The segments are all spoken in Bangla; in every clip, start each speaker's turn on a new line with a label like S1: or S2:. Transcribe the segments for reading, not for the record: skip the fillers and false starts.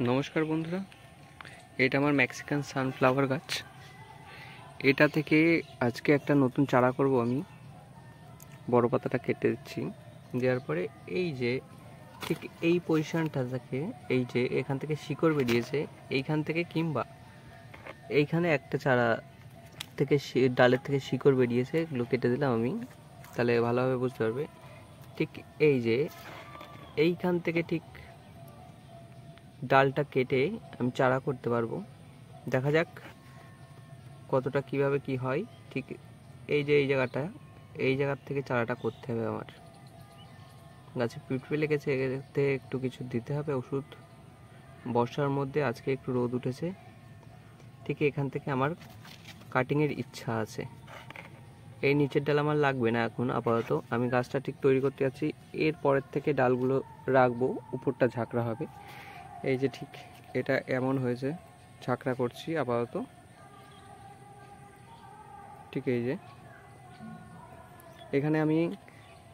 S1: নমস্কার বন্ধুরা, এটা আমার মেক্সিকান সানফ্লাওয়ার গাছ। এটা থেকে আজকে একটা নতুন চারা করব আমি। বড় পাতাটা কেটে দিচ্ছি, দেওয়ার পরে এই যে ঠিক এই পজিশনটা থেকে এই যে এখান থেকে শিকড় বেরিয়েছে, এইখান থেকে কিংবা এইখানে একটা চারা থেকে ডালের থেকে শিকড় বেরিয়েছে, এগুলো কেটে দিলাম আমি, তাহলে ভালোভাবে বুঝতে পারবে। ঠিক এই যে এইখান থেকে ঠিক ডালটা কেটে আমি চারা করতে পারবো। দেখা যাক কতটা কিভাবে কি হয়। ঠিক এই যে এই জায়গার থেকে চারাটা করতে হবে আমার। গাছে পিঁপড়ে লেগেছে, এতে একটু কিছু দিতে হবে ওষুধ। বর্ষার মধ্যে আজকে একটু রোদ উঠেছে, ঠিক এখান থেকে আমার কাটিংয়ের ইচ্ছা আছে। এই নিচের ডাল আমার লাগবে না এখন আপাতত, আমি গাছটা ঠিক তৈরি করতে যাচ্ছি। এর পরের থেকে ডালগুলো রাখবো, উপরটা ঝাঁকড়া হবে। এই যে ঠিক এটা এমন হয়েছে, ঝাঁকড়া করছি আপাতত। ঠিক এই যে এখানে আমি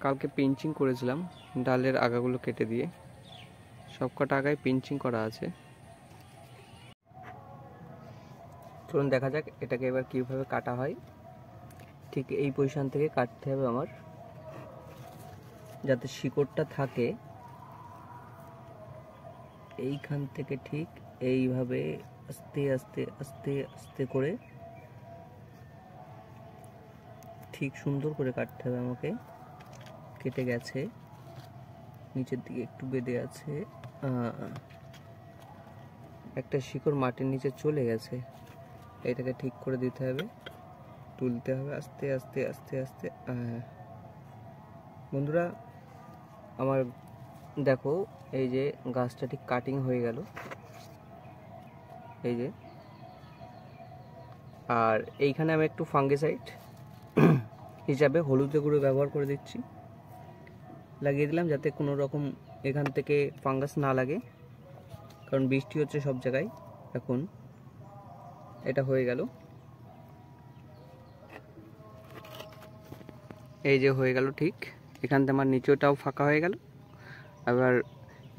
S1: কালকে পিঞ্চিং করেছিলাম ডালের আগাগুলো কেটে দিয়ে, সবকটা আগায় পিঞ্চিং করা আছে। চলুন দেখা যাক এটাকে এবার কীভাবে কাটা হয়। ঠিক এই পজিশন থেকে কাটতে হবে আমার, যাতে শিকড়টা থাকে। এইখান থেকে ঠিক এইভাবে আস্তে আস্তে আস্তে আস্তে করে ঠিক সুন্দর করে কাটতে হবে আমাকে। কেটে গেছে, নিচের দিকে একটু বেঁধে আছে, একটা শিকড় মাটির নিচে চলে গেছে। এটাকে ঠিক করে দিতে হবে, তুলতে হবে আস্তে আস্তে আস্তে আস্তে। বন্ধুরা আমার দেখো, এই যে গাছটা ঠিক কাটিং হয়ে গেল এই যে। আর এইখানে আমি একটু ফাঙ্গিসাইড হিসাবে হলুদের গুঁড়ো ব্যবহার করে দিচ্ছি, লাগিয়ে দিলাম, যাতে কোনো রকম এখান থেকে ফাঙ্গাস না লাগে, কারণ বৃষ্টি হচ্ছে সব জায়গায় এখন। এটা হয়ে গেল, এই যে হয়ে গেল। ঠিক এখান থেকে আমার নিচেটাও ফাঁকা হয়ে গেল। আবার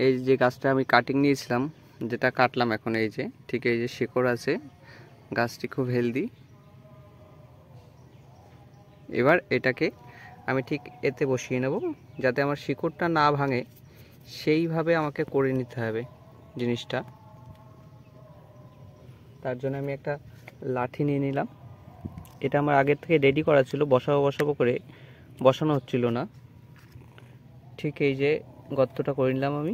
S1: এই যে গাছটা আমি কাটিং নিয়েছিলাম, যেটা কাটলাম এখন, এই যে ঠিক এই যে শিকড় আছে, গাছটি খুব হেলদি। এবার এটাকে আমি ঠিক এতে বসিয়ে নেব, যাতে আমার শিকড়টা না ভাঙে, সেইভাবে আমাকে করে নিতে হবে জিনিসটা। তার জন্য আমি একটা লাঠি নিয়ে নিলাম। এটা আমার আগের থেকে রেডি করা ছিল, বসাবো করে বসানো হচ্ছিল না। ঠিক এই যে গর্তটা করে নিলাম আমি।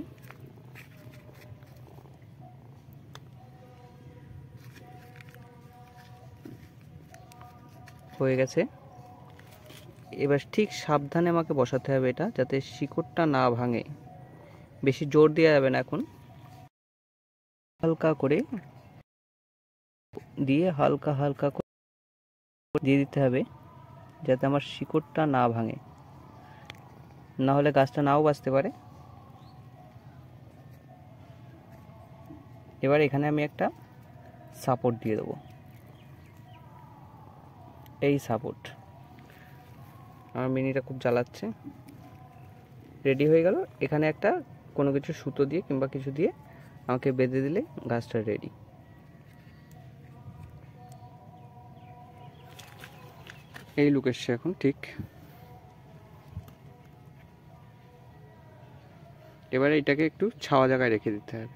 S1: হয়ে গেছে। এবার ঠিক সাবধানে আমাকে বসাতে হবে এটা, যাতে শিকড়টা না ভাঙে। বেশি জোর দেওয়া যাবে না এখন, হালকা করে দিয়ে হালকা হালকা করে দিয়ে দিতে হবে, যাতে আমার শিকড়টা না ভাঙে, না হলে গাছটা নাও বাঁচতে পারে। এবার এখানে আমি একটা সাপোর্ট দিয়ে দেবো, এই সাপোর্ট। আমার মিনিটা খুব জ্বালাচ্ছে। রেডি হয়ে গেল। এখানে একটা কোনো কিছু সুতো দিয়ে কিংবা কিছু দিয়ে আমাকে বেঁধে দিলে গাছটা রেডি। এই লুক এসছে এখন। ঠিক এবারে এটাকে একটু ছাওয়া জায়গায় রেখে দিতে হবে।